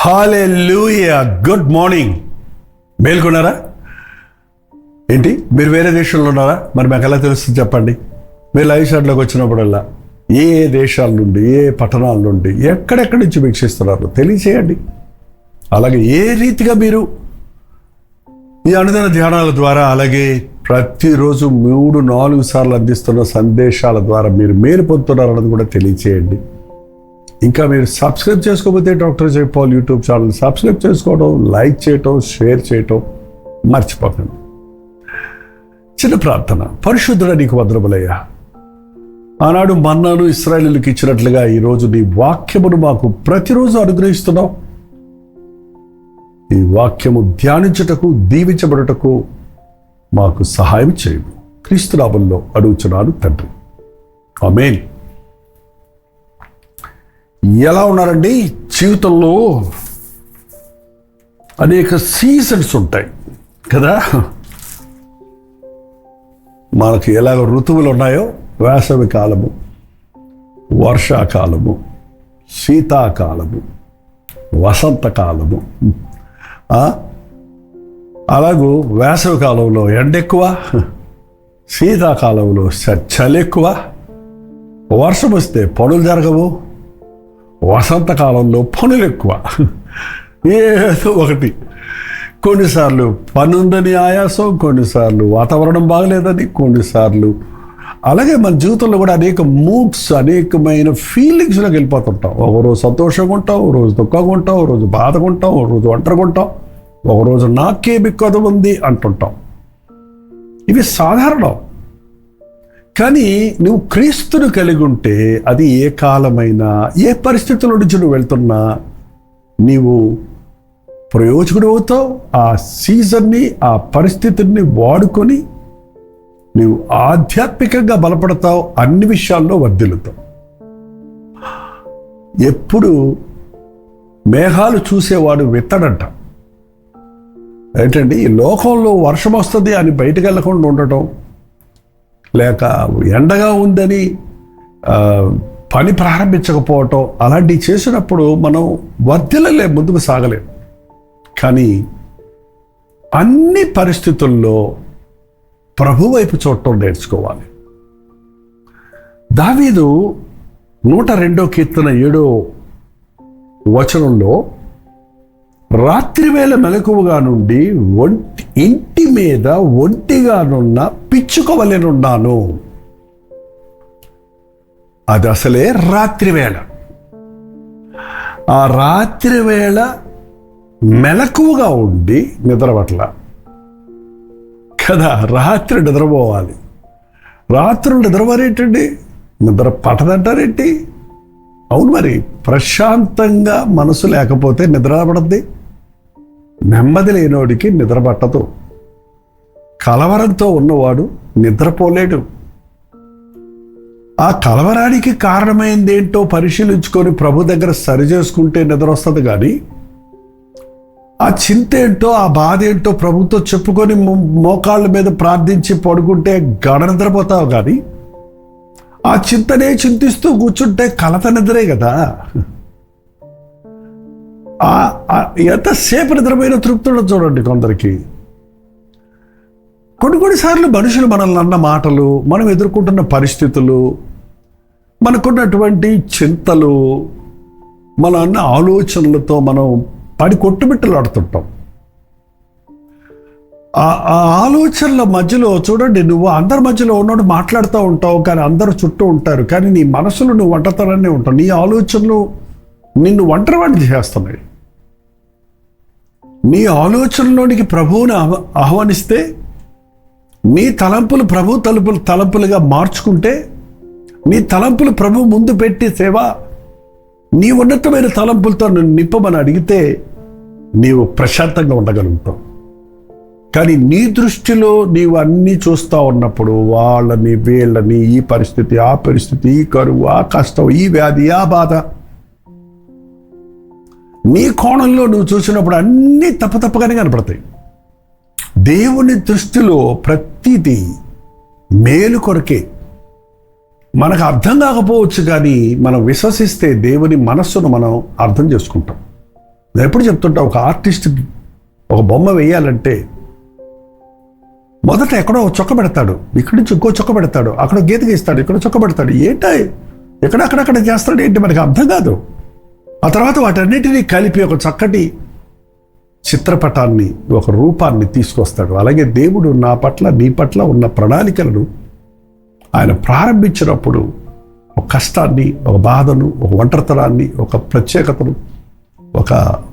హల్లెలూయా. Good morning. మేల్కొన్నారా ఏంటి? మీరు వేరే దేశంలో ఉన్నారా? మరి మాకు ఎలా తెలుస్తుంది చెప్పండి. మీరు లైవ్ షాట్లోకి వచ్చినప్పుడల్లా ఏ దేశాల నుండి, ఏ పట్టణాల నుండి, ఎక్కడెక్కడి నుంచి వీక్షిస్తున్నారు తెలియచేయండి. అలాగే ఏ రీతిగా మీరు ఈ అనుదిన ధ్యానాల ద్వారా, అలాగే ప్రతిరోజు 3-4 సార్లు అందిస్తున్న సందేశాల ద్వారా మీరు మేలు పొందుతున్నారు అన్నది కూడా తెలియచేయండి. ఇంకా మీరు సబ్స్క్రైబ్ చేసుకోకపోతే డాక్టర్ జై పాల్ యూట్యూబ్ ఛానల్ సబ్స్క్రైబ్ చేసుకోవడం, లైక్ చేయటం, షేర్ చేయటం మర్చిపోకండి. చిన్న ప్రార్థన. పరిశుద్ధుడా నీకు వందనములయ్యా. ఆనాడు మన్నాను ఇశ్రాయేలులకు ఇచ్చినట్లుగా ఈరోజు నీ వాక్యమును మాకు ప్రతిరోజు అనుగ్రహిస్తున్నావు. ఈ వాక్యము ధ్యానించుటకు, దీవించబడుటకు మాకు సహాయం చేయు. క్రీస్తు నామములో అడుగుచున్నాను తండ్రి, ఆమేన్. ఎలా ఉన్నారండి? జీవితంలో అనేక సీజన్స్ ఉంటాయి కదా. మనకి ఎలాగ ఋతువులు ఉన్నాయో, వేసవి కాలము, వర్షాకాలము, శీతాకాలము, వసంతకాలము. అలాగూ వేసవి కాలంలో ఎండ ఎక్కువ, శీతాకాలంలో చలి ఎక్కువ, వర్షం వస్తే పనులు జరగవు, వసంతకాలంలో పనులు ఎక్కువ. ఏదో ఒకటి. కొన్నిసార్లు పని ఉందని ఆయాసం, కొన్నిసార్లు వాతావరణం బాగలేదని, కొన్నిసార్లు అలాగే మన జీవితంలో కూడా అనేక మూడ్స్, అనేకమైన ఫీలింగ్స్లోకి వెళ్ళిపోతుంటాం. ఒకరోజు సంతోషంగా ఉంటాం, ఒకరోజు దుఃఖంగా ఉంటాం, ఒకరోజు బాధగా ఉంటాం, ఒకరోజు ఒంటరిగా ఉంటాం, ఒకరోజు నాకే బిక్కద ఉంది అంటుంటాం. ఇవి సాధారణం. కానీ నువ్వు క్రీస్తును కలిగి ఉంటే అది ఏ కాలమైనా, ఏ పరిస్థితుల నుంచి నువ్వు వెళ్తున్నా నీవు ప్రయోజకుడు అవుతావు. ఆ సీజన్ని, ఆ పరిస్థితిని వాడుకొని నీవు ఆధ్యాత్మికంగా బలపడతావు, అన్ని విషయాల్లో వర్ధిల్లుతావు. ఎప్పుడు మేఘాలు చూసేవాడు విత్తడంట. ఏంటండి, ఈ లోకంలో వర్షం వస్తుంది అని బయటకు వెళ్ళకుండా ఉండటం, లేక ఎండగా ఉందని పని ప్రారంభించకపోవటం, అలాంటివి చేసినప్పుడు మనం వర్ధిల్లలే, ముందుకు సాగలేం. కానీ అన్ని పరిస్థితుల్లో ప్రభు వైపు చూడటం నేర్చుకోవాలి. దావీదు 102వ కీర్తన 7వ వచనంలో, రాత్రివేళ మెలకువగా నుండి ఇంటి మీద ఒంటిగానున్న పిచ్చుక వలెనున్నాను. అది అసలే రాత్రివేళ. ఆ రాత్రివేళ మెలకువగా ఉండి నిద్రపట్ల కదా. రాత్రి నిద్రపోవాలి. రాత్రులు నిద్రపోరేంటండి? నిద్ర పట్టదంటారేంటి? అవును, మరి ప్రశాంతంగా మనసు లేకపోతే నిద్ర పడద్ది. నెమ్మది లేనోడికి నిద్ర పట్టదు. కలవరంతో ఉన్నవాడు నిద్రపోలేడు. ఆ కలవరానికి కారణమైంది ఏంటో పరిశీలించుకొని ప్రభు దగ్గర సరి చేసుకుంటే నిద్ర వస్తుంది. కానీ ఆ చింత ఏంటో, ఆ బాధ ఏంటో ప్రభుతో చెప్పుకొని మోకాళ్ళ మీద ప్రార్థించి పడుకుంటే గడ నిద్రపోతావు. కానీ ఆ చింతనే చింతిస్తూ కూర్చుంటే కలత నిద్రే కదా. ఎంతసేపు నిద్రపోయిన తృప్తుడు చూడండి కొందరికి. కొన్నిసార్లు మనుషులు మనల్ని అన్న మాటలు, మనం ఎదుర్కొంటున్న పరిస్థితులు, మనకున్నటువంటి చింతలు, మన అన్న ఆలోచనలతో మనం పడి కొట్టుబిట్టలు ఆడుతుంటాం. ఆ ఆలోచనల మధ్యలో చూడండి, నువ్వు అందరి మధ్యలో ఉన్నోడు మాట్లాడుతూ ఉంటావు, కానీ అందరూ చుట్టూ ఉంటారు. కానీ నీ మనసులో నువ్వు ఒంటరితనాన్ని ఉంటావు. నీ ఆలోచనలు నిన్ను ఒంటరివాడిని చేస్తున్నాయి. నీ ఆలోచనలోనికి ప్రభువుని ఆహ్వానిస్తే, నీ తలంపులు ప్రభు తలంపులుగా మార్చుకుంటే, నీ తలంపులు ప్రభు ముందు పెట్టి సేవ, నీ ఉన్నతమైన తలంపులతో నింపమని అడిగితే నీవు ప్రశాంతంగా ఉండగలుగుతావు. కానీ నీ దృష్టిలో నీవు అన్నీ చూస్తూ ఉన్నప్పుడు వాళ్ళని వీళ్ళని, ఈ పరిస్థితి ఆ పరిస్థితి, ఈ కరువు ఆ కష్టం, ఈ వ్యాధి ఆ బాధ, నీ కోణంలో నువ్వు చూసినప్పుడు అన్నీ తప్పగానే కనపడతాయి. దేవుని దృష్టిలో ప్రతిదీ మేలు కొరకే. మనకు అర్థం కాకపోవచ్చు, కానీ మనం విశ్వసిస్తే దేవుని మనస్సును మనం అర్థం చేసుకుంటాం. నేను ఎప్పుడు చెప్తుంటా, ఒక ఆర్టిస్ట్ ఒక బొమ్మ వేయాలంటే మొదట ఎక్కడో చొక్క పెడతాడు, ఇక్కడి నుంచి ఇంకో చొక్క పెడతాడు, అక్కడ గీత గీస్తాడు, ఇక్కడ చొక్క పెడతాడు, ఎక్కడక్కడ చేస్తాడు, ఏంటి మనకు అర్థం కాదు. ఆ తర్వాత వాటన్నిటినీ కలిపి ఒక చక్కటి చిత్రపటాన్ని, ఒక రూపాన్ని తీసుకొస్తాడు. అలాగే దేవుడు నా పట్ల, నీ పట్ల ఉన్న ప్రణాళికలను ఆయన ప్రారంభించినప్పుడు ఒక కష్టాన్ని, ఒక బాధను, ఒక ఒంటరితనాన్ని, ఒక ప్రత్యేకతను,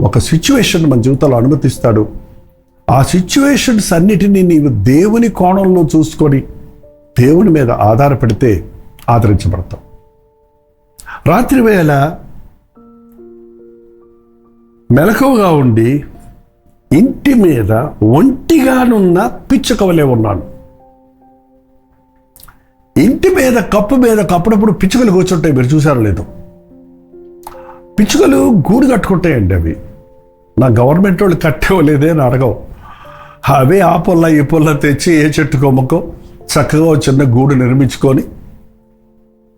ఒక సిచ్యువేషన్ మన జీవితంలో అనుమతిస్తాడు. ఆ సిచ్యువేషన్స్ అన్నిటినీ నీవు దేవుని కోణంలో చూసుకొని దేవుని మీద ఆధారపడితే ఆదరించబడతావు. రాత్రి వేళ మెలకువగా ఉండి ఇంటి మీద ఒంటిగానున్న పిచ్చుక వలె ఉన్నాను. ఇంటి మీద కప్పు మీద అప్పుడప్పుడు పిచ్చుకలు కూర్చుంటాయి, మీరు చూసారో లేదో. పిచ్చుకలు గూడు కట్టుకుంటాయండి. అవి నా గవర్నమెంట్ వాళ్ళు కట్టేవలేదే అని అడగవు. అవే ఆ పొల్ల ఈ పొల్ల తెచ్చి ఏ చెట్టు కొమ్మకో చక్కగా ఒక చిన్న గూడు నిర్మించుకొని,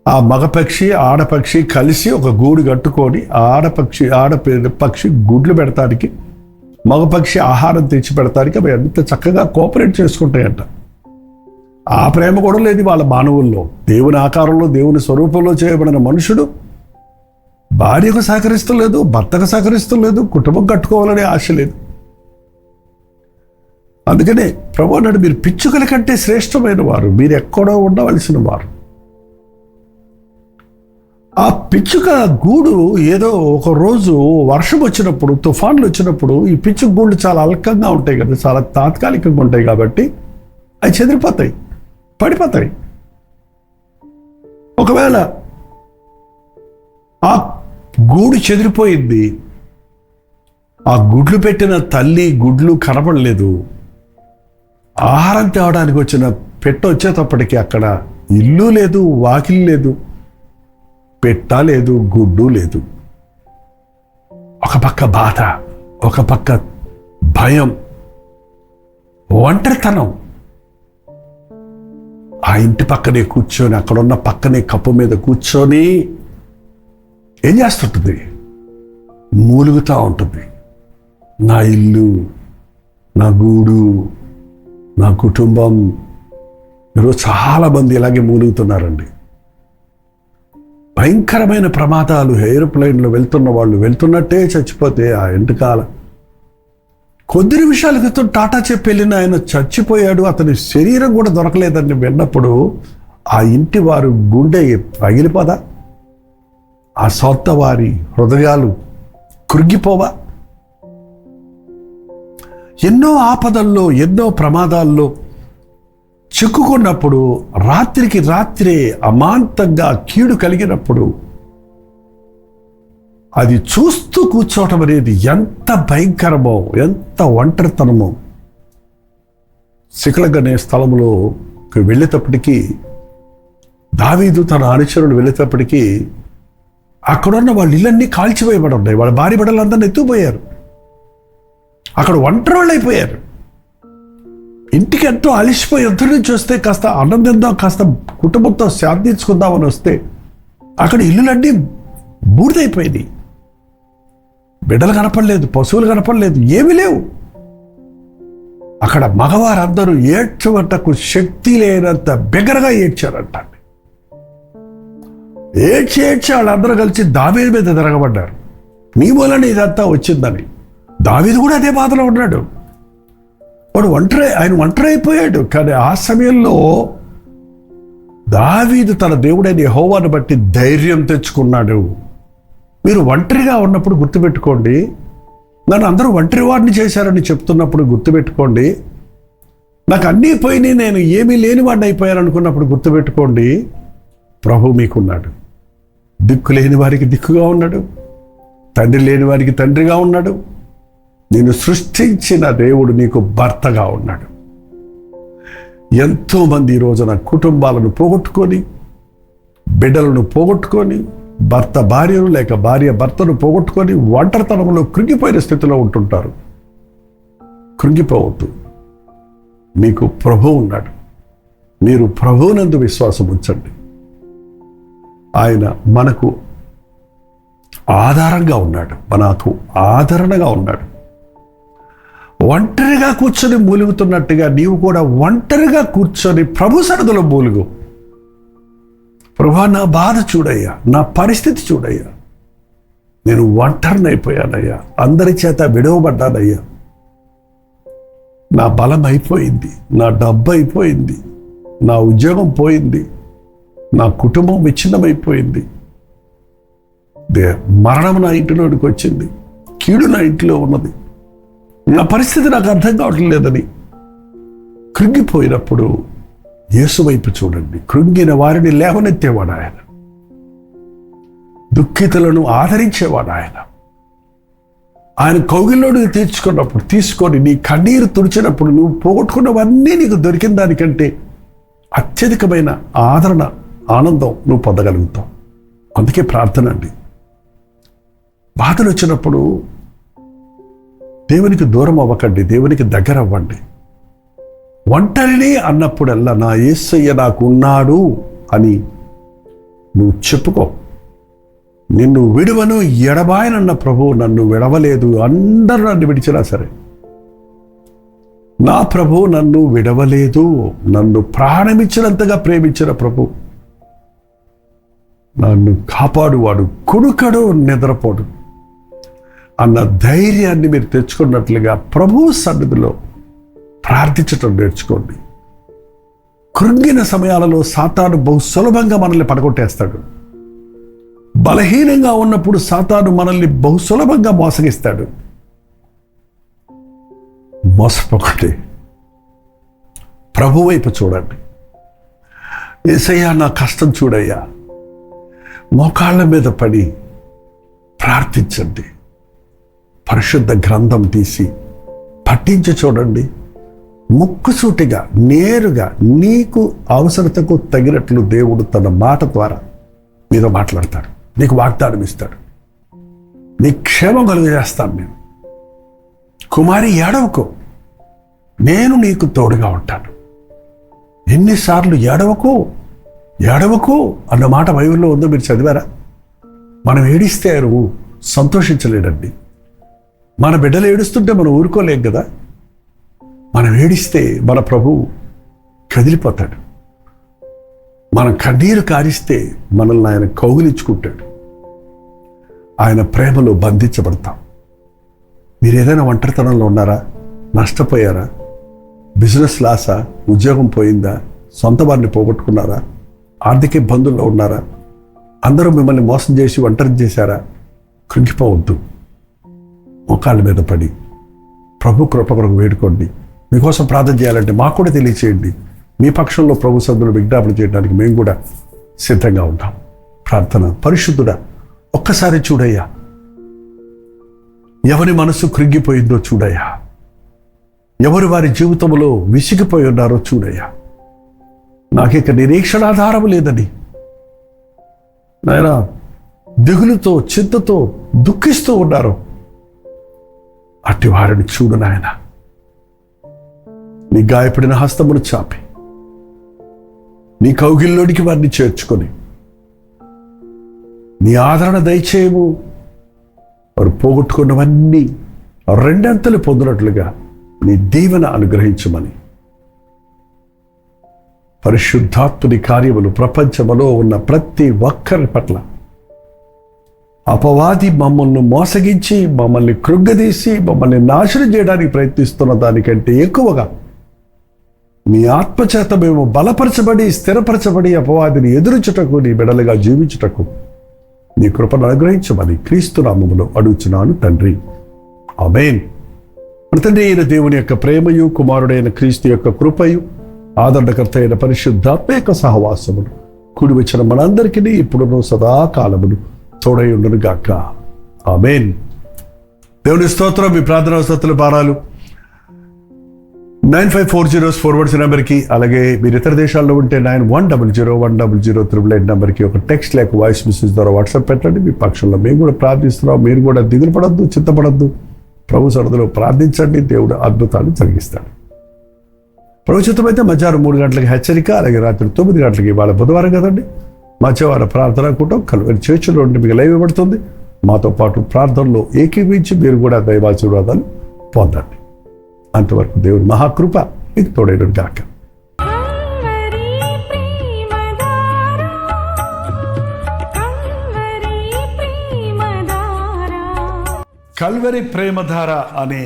ఆ మగపక్షి ఆడపక్షి కలిసి ఒక గూడు కట్టుకొని, ఆడపక్షి గుడ్లు పెడతానికి, మగపక్షి ఆహారం తెచ్చి పెడతానికి అవి ఎంత చక్కగా కోఆపరేట్ చేసుకుంటాయంట. ఆ ప్రేమ కూడా లేదు వాళ్ళ మానవుల్లో. దేవుని ఆకారంలో, దేవుని స్వరూపంలో చేయబడిన మనుషుడు భార్యకు సహకరిస్తలేదు, భర్తకు సహకరిస్తలేదు, కుటుంబం కట్టుకోవాలనే ఆశ లేదు. అందుకనే ప్రభు అన్నాడు, మీరు పిచ్చుకల కంటే శ్రేష్టమైన వారు, మీరు ఎక్కడో ఉండవలసిన వారు. ఆ పిచ్చుక గూడు ఏదో ఒక రోజు వర్షం వచ్చినప్పుడు, తుఫాన్లు వచ్చినప్పుడు, ఈ పిచ్చుక గూళ్ళు చాలా అల్కంగా ఉంటాయి కదా, చాలా తాత్కాలికంగా ఉంటాయి కాబట్టి అవి చెదిరిపోతాయి, పడిపోతాయి. ఒకవేళ ఆ గూడు చెదిరిపోయింది, ఆ గుడ్లు పెట్టిన తల్లి గుడ్లు కనపడలేదు, ఆహారం తేవడానికి వచ్చిన పెట్ట వచ్చేటప్పటికి అక్కడ ఇల్లు లేదు, వాకిలి లేదు, పెట్ట లేదు, గుడ్డు లేదు. ఒక పక్క బాధ, ఒక పక్క భయం, ఒంటరితనం. ఆ ఇంటి పక్కనే కూర్చొని, అక్కడున్న పక్కనే కప్పు మీద కూర్చొని ఏం చేస్తుంటుంది? మూలుగుతూ ఉంటుంది. నా ఇల్లు, నా గూడు, నా కుటుంబం. ఈరోజు చాలామంది ఇలాగే మూలుగుతున్నారండి. భయంకరమైన ప్రమాదాలు, ఎయిర్ప్లైన్లో వెళ్తున్న వాళ్ళు వెళ్తున్నట్టే చచ్చిపోతే, ఆ ఎంటకాల కొద్ది నిమిషాల క్రితం టాటా చెప్పి వెళ్ళిన ఆయన చచ్చిపోయాడు, అతని శరీరం కూడా దొరకలేదని విన్నప్పుడు ఆ ఇంటి వారు గుండె పగిలిపోదా? ఆ సొంత వారి హృదయాలు కృంగిపోవా? ఎన్నో ఆపదల్లో, ఎన్నో ప్రమాదాల్లో చిక్కుకున్నప్పుడు, రాత్రికి రాత్రే అమాంతంగా కీడు కలిగినప్పుడు అది చూస్తూ కూర్చోవటం అనేది ఎంత భయంకరమో, ఎంత ఒంటరితనమో. సికలగ్ అనే స్థలంలో వెళ్ళేటప్పటికీ, దావీదు తన అనుచరులు వెళ్ళేటప్పటికీ అక్కడున్న వాళ్ళ ఇళ్ళన్నీ కాల్చివేయబడి ఉన్నాయి. వాళ్ళ భార్య బిడ్డలందరినీ ఎత్తుకుపోయారు. అక్కడ ఒంటరి వాళ్ళు అయిపోయారు. ఇంటికి ఎంతో అలిసిపోయి ఎదురు నుంచి వస్తే కాస్త అన్నం తిందాం, కాస్త కుటుంబంతో శాంతించుకుందామని వస్తే అక్కడ ఇల్లులన్నీ బూడిదైపోయింది. బిడ్డలు కనపడలేదు, పశువులు కనపడలేదు, ఏమీ లేవు. అక్కడ మగవారందరూ ఏడ్చమంటకు శక్తి లేనంత బిగ్గరగా ఏడ్చారంట. ఏడ్చి వాళ్ళందరూ కలిసి దావీదు మీద తిరగబడ్డారు. నీ మూలన ఇదంతా వచ్చిందని. దావీదు కూడా అదే బాధలో ఉన్నాడు. ఆయన ఒంటరి అయిపోయాడు. కానీ ఆ సమయంలో దావీదు తన దేవుడైన యెహోవాను బట్టి ధైర్యం తెచ్చుకున్నాడు. మీరు ఒంటరిగా ఉన్నప్పుడు గుర్తుపెట్టుకోండి, నన్ను అందరూ ఒంటరి వాడిని చేశారని చెప్తున్నప్పుడు గుర్తుపెట్టుకోండి, నాకు అన్నీ పోయినాయి, నేను ఏమీ లేని వాడిని అయిపోయాను అనుకున్నప్పుడు గుర్తుపెట్టుకోండి, ప్రభు మీకున్నాడు. దిక్కు లేని వారికి దిక్కుగా ఉన్నాడు, తండ్రి లేని వారికి తండ్రిగా ఉన్నాడు, నిన్ను సృష్టించిన దేవుడు నీకు భర్తగా ఉన్నాడు. ఎంతోమంది ఈ రోజున కుటుంబాలను పోగొట్టుకొని, బిడ్డలను పోగొట్టుకొని, భర్త భార్యను లేక భార్య భర్తను పోగొట్టుకొని ఒంటరితనంలో కృంగిపోయిన స్థితిలో ఉంటుంటారు. కృంగిపోవద్దు. మీకు ప్రభువు ఉన్నాడు. మీరు ప్రభువునందు విశ్వాసం ఉంచండి. ఆయన మనకు ఆధారంగా ఉన్నాడు, మనకు ఆదరణగా ఉన్నాడు. ఒంటరిగా కూర్చొని మూలుగుతున్నట్టుగా నీవు కూడా ఒంటరిగా కూర్చొని ప్రభు సన్నిధిలో మూలుగు. ప్రభువా, నా బాధ చూడయ్యా, నా పరిస్థితి చూడయ్యా, నేను ఒంటరినైపోయానయ్యా, అందరి చేత విడవబడ్డానయ్యా, నా బలం అయిపోయింది, నా డబ్బు అయిపోయింది, నా ఉద్యోగం పోయింది, నా కుటుంబం విచ్ఛిన్నమైపోయింది, మరణం నా ఇంటిలోనికి వచ్చింది, కీడు నా ఇంటిలో ఉన్నది, నా పరిస్థితి నాకు అర్థం కావట్లేదని కృంగిపోయినప్పుడు యేసు వైపు చూడండి. కృంగిన వారిని లేవనెత్తేవాడు ఆయన, దుఃఖితులను ఆదరించేవాడు ఆయన. ఆయన కౌగిల్లోకి తీసుకొని నీ కన్నీరు తుడిచినప్పుడు నువ్వు పోగొట్టుకున్నవన్నీ నీకు దొరికిన దానికంటే అత్యధికమైన ఆదరణ, ఆనందం నువ్వు పొందగలుగుతావు. అందుకే ప్రార్థన అండి. బాధలు వచ్చినప్పుడు దేవునికి దూరం అవ్వకండి, దేవునికి దగ్గర అవ్వండి. ఒంటరిని అన్నప్పుడల్లా నా యేసయ్య నాకు ఉన్నాడు అని నువ్వు చెప్పుకో. నిన్ను విడువను ఎడబాయనన్న ప్రభువు నన్ను విడవలేదు. అందరూ నన్ను విడిచినా సరే నా ప్రభువు నన్ను విడవలేదు. నన్ను ప్రాణమిచ్చినంతగా ప్రేమించిన ప్రభు నన్ను కాపాడువాడు, కుడుకడు నిద్రపోడు అన్న ధైర్యాన్ని మీరు తెచ్చుకున్నట్లుగా ప్రభువు సన్నిధిలో ప్రార్థించటం నేర్చుకోండి. కృంగిన సమయాలలో సాతాను బహు సులభంగా మనల్ని పడగొట్టేస్తాడు. బలహీనంగా ఉన్నప్పుడు సాతాను మనల్ని బహు సులభంగా మోసగిస్తాడు. మోసపోకండి, ప్రభు వైపు చూడండి. యేసయ్యా, నా కష్టం చూడయ్యా, మోకాళ్ళ మీద పడి ప్రార్థించండి. పరిశుద్ధ గ్రంథం తీసి పట్టించి చూడండి. ముక్కుసూటిగా నేరుగా నీకు అవసరతకు తగినట్లు దేవుడు తన మాట ద్వారా మీతో మాట్లాడతాడు. నీకు వాగ్దానం ఇస్తాడు. నీ క్షేమం కలుగజేస్తాను నేను. కుమారి, ఏడవకు, నేను నీకు తోడుగా ఉంటాను. ఎన్నిసార్లు ఏడవకు ఏడవకు అన్న మాట బైబిల్లో ఉందో మీరు చదివారా? మనం ఏడిస్తే ఆయన సంతోషించలేడండి. మన బిడ్డలు ఏడుస్తుంటే మనం ఊరుకోలేం కదా. మనం ఏడిస్తే మన ప్రభువు కదిలిపోతాడు. మనం కన్నీరు కారిస్తే మనల్ని ఆయన కౌగిలించుకుంటాడు. ఆయన ప్రేమలో బంధించబడతాం. మీరు ఏదైనా ఒంటరితనంలో ఉన్నారా? నష్టపోయారా? బిజినెస్ లాసా? ఉద్యోగం పోయిందా? సొంత వారిని పోగొట్టుకున్నారా? ఆర్థిక ఇబ్బందుల్లో ఉన్నారా? అందరూ మిమ్మల్ని మోసం చేసి ఒంటరి చేశారా? కృంగిపోవద్దు. మోకాళ్ళ మీద పడి ప్రభు కృప కొరకు వేడుకోండి. మీకోసం ప్రార్థన చేయాలంటే మాకు కూడా తెలియచేయండి. మీ పక్షంలో ప్రభు సన్నిధిలో విజ్ఞాపన చేయడానికి మేము కూడా సిద్ధంగా ఉంటాం. ప్రార్థన. పరిశుద్ధుడా, ఒక్కసారి చూడయ్యా, ఎవరి మనసు కృంగిపోయిందో చూడయ్యా, ఎవరు వారి జీవితంలో విసిగిపోయి ఉన్నారో చూడయ్యా. నాకిక నిరీక్షణాధారం లేదని నాయనా దిగులుతో చింతతో దుఃఖిస్తూ ఉన్నారు. అట్టి వారిని చూడు నాయన. నీ గాయపడిన హస్తమును చాపి నీ కౌగిల్లోనికి వారిని చేర్చుకొని నీ ఆదరణ దయచేయము. వారు పోగొట్టుకున్నవన్నీ రెండంతలు పొందినట్లుగా నీ దీవెన అనుగ్రహించమని పరిశుద్ధాత్ముని కార్యములు ప్రపంచములో ఉన్న ప్రతి ఒక్కరి పట్ల అపవాది మమ్మల్ని మోసగించి మమ్మల్ని కృంగదీసి మమ్మల్ని నాశనం చేయడానికి ప్రయత్నిస్తున్న దానికంటే ఎక్కువగా నీ ఆత్మచేత మేము బలపరచబడి స్థిరపరచబడి అపవాదిని ఎదురించుటకు నీ బిడలుగా జీవించుటకు నీ కృపను అనుగ్రహించమని క్రీస్తు నామములో అడుగుచున్నాను తండ్రి. ఆమేన్. మన తండ్రి అయిన దేవుని యొక్క ప్రేమయు కుమారుడైన క్రీస్తు యొక్క కృపయు ఆదరణకర్త అయిన పరిశుద్ధాత్మ యొక్క సహవాసములు కూడి వచ్చిన మనందరికీ ఇప్పుడును సదాకాలమును తోడై ఉండును గాక. ఆమేన్. దేవుని స్తోత్రం. మీ ప్రార్థన అవసరతలు భారాలు 9540 నెంబర్కి, అలాగే మీరు ఇతర దేశాల్లో ఉంటే 91001008 నెంబర్కి ఒక టెక్స్ట్ లేక వాయిస్ మెసేజ్ ద్వారా వాట్సాప్ పెట్టండి. మీ పక్షంలో మేము కూడా ప్రార్థిస్తున్నాం. మీరు కూడా దిగులు పడద్దు, చింతపడద్దు. ప్రభు సరదలో ప్రార్థించండి. దేవుడు అద్భుతాలు జరిగిస్తాడు. ప్రభుత్వమైతే మధ్యాహ్నం 3 గంటలకి హెచ్చరిక, అలాగే రాత్రి 9 గంటలకి, ఇవాళ బుధవారం కదండి, మధ్యవారం ప్రార్థన కూటం కల్వరి చర్చిలో ఉండి మీకు లైవ్ ఇవ్వబడుతుంది. మాతో పాటు ప్రార్థనలో ఏకీవించి మీరు కూడా దైవాశీర్వాదాలు పొందండి. అంతవరకు దేవుని మహాకృప మీకు తోడైన గాక. కల్వరి ప్రేమధార అనే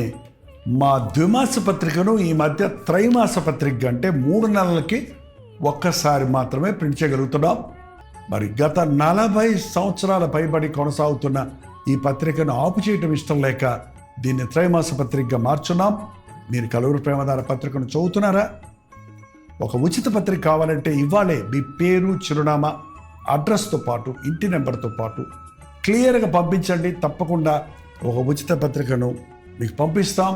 మా ద్విమాస పత్రికను ఈ మధ్య త్రైమాస పత్రిక అంటే 3 నెలలకి ఒక్కసారి మాత్రమే ప్రింట్ చేయగలుగుతున్నాం. మరి గత 40 సంవత్సరాల పైబడి కొనసాగుతున్న ఈ పత్రికను ఆపు చేయటం ఇష్టం లేక దీన్ని త్రైమాస పత్రికగా మార్చున్నాం. మీరు కల్వరి ప్రేమధార పత్రికను చదువుతున్నారా? ఒక ఉచిత పత్రిక కావాలంటే ఇవ్వాలే మీ పేరు, చిరునామా, అడ్రస్తో పాటు ఇంటి నెంబర్తో పాటు క్లియర్గా పంపించండి. తప్పకుండా ఒక ఉచిత పత్రికను మీకు పంపిస్తాం.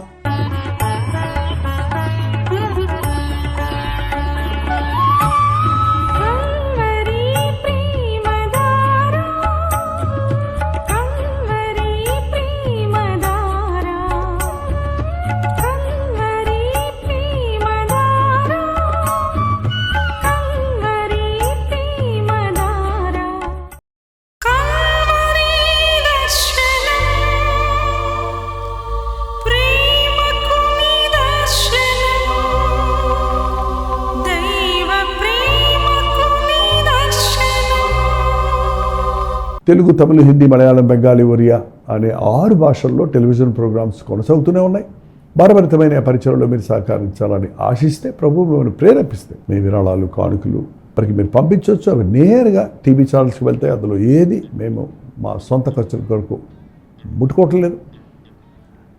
తెలుగు, తమిళ, హిందీ, మలయాళం, బెంగాలీ, ఒరియా అనే 6 భాషల్లో టెలివిజన్ ప్రోగ్రామ్స్ కొనసాగుతూనే ఉన్నాయి. భారభరితమైన పరిచయంలో మీరు సహకరించాలని ఆశిస్తే, ప్రభు మిమ్మల్ని ప్రేరేపిస్తే మీ విరాళాలు, కానుకలు మనకి మీరు పంపించవచ్చు. అవి నేరుగా టీవీ ఛానల్స్కి వెళ్తాయి. అందులో ఏది మేము మా సొంత ఖర్చుల కొరకు ముట్టుకోవటం లేదు,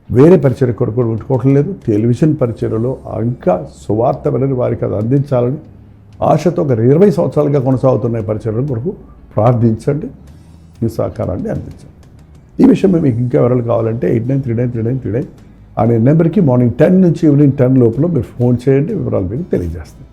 వేరే పరిచయ కొరకు ముట్టుకోవటం లేదు. టెలివిజన్ పరిచయలో ఇంకా సువార్త వినని వారికి అది అందించాలని ఆశతో ఒక 20 సంవత్సరాలుగా కొనసాగుతున్న పరిచయం కొరకు ప్రార్థించండి. మీ సహకారాన్ని అందించండి. ఈ విషయం మీకు ఇంకా వివరాలు కావాలంటే 89393939 అనే నెంబర్కి మార్నింగ్ 10 నుంచి ఈవినింగ్ 10 లోపల మీరు ఫోన్ చేయండి. వివరాలు మీకు తెలియజేస్తాం.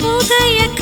ఉదయక